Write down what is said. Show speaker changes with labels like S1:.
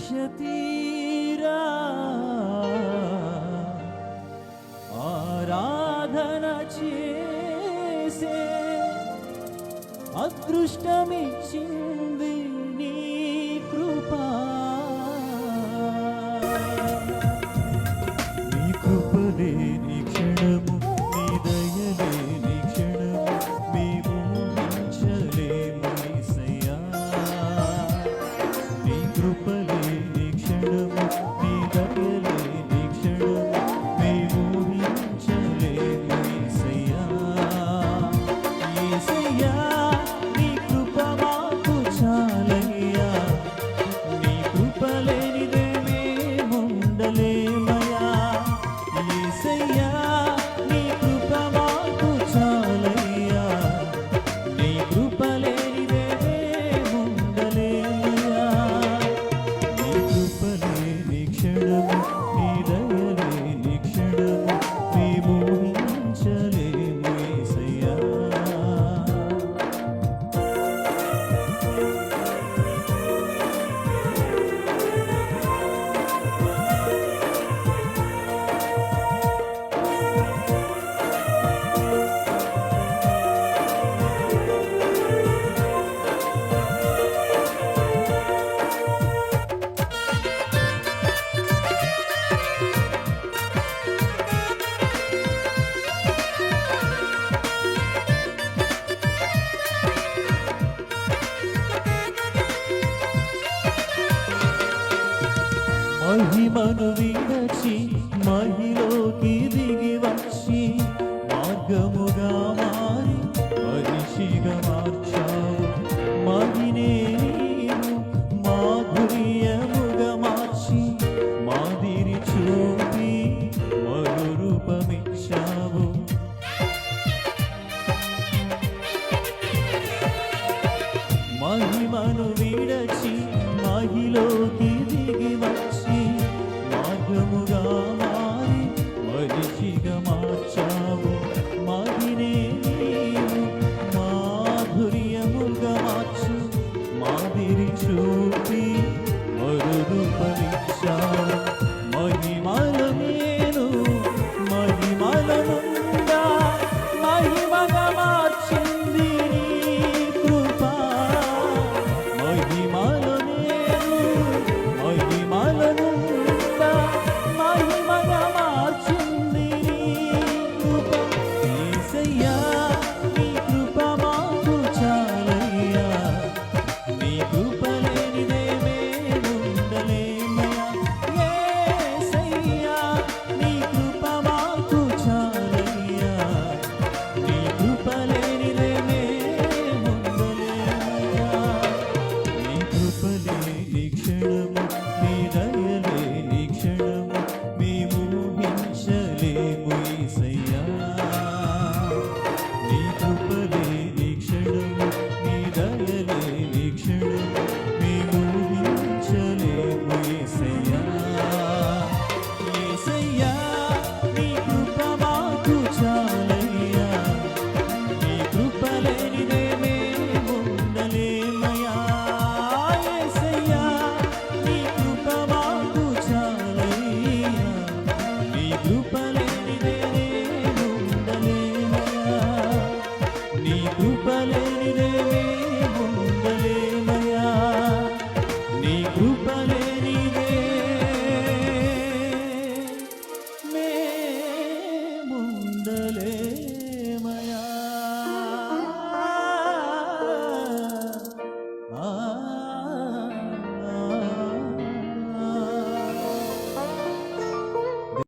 S1: తీరా ఆరాధన చేసే అదృష్టమిచ్చింది నీ కృపా. నీ కృపలే నీ క్షణము, నీ దయలే నీ క్షణము, మేము ఊహించలేము యేసయ్యా. నీ కృపలే నీ క్షణము, నీ దయలే నీ క్షణము, మేము ఊహించలేము యేసయ్యా. యేసయ్యా నీ కృప మాకు చాలయ్యా, నీ కృప లేనిదే మేముండలేమయ్యా. యేసయ్యా నీ కృప మాకు చాలయ్యా, నీ కృప లేనిదే మేముండలేమయ్యా. నీ కృపలే నీ క్షణము, నీ దయలే నీ క్షణము, మేము ఊహించలేము యేసయ్యా. మహిమను విడచి మహిలోకి దిగి వచ్చి మార్గముగా మారి మనిషిగా మార్చావు. మహినే నీవు మాధుర్యముగా మార్చి మాదిరి చూపి మరు రూపమిచ్చావు. మహిమను విడచి మహిలోకి దిగి వచ్చి మార్గముగా మారి మనిషిగా మార్చావు. మహినే నీవు మాధుర్యముగా మార్చు మాదిరి చూపి మరు రూపమిచ్చావు. మహిమల నేను మహిమలనుండా మహిమగా మార్చింది నీ కృపా. మహిమల నేను మహిమలనుండా మహిమగా మార్చింది నీ కృప. యేసయ్యా నీ కృప మాకు చాలయ్యా, నీ కృప లేనిదే మేముండలేమయ్యా. యేసయ్యా నీ కృప మాకు చాలయ్యా, నీ కృప లేనిదే మేముండలేమయ్యా. నీ కృపలే నీ క్షణము, నీ దయలే నీ క్షణము, మేము ఊహించలేము యేసయ్యా. నీ కృపలే నీ క్షణము, నీ దయలే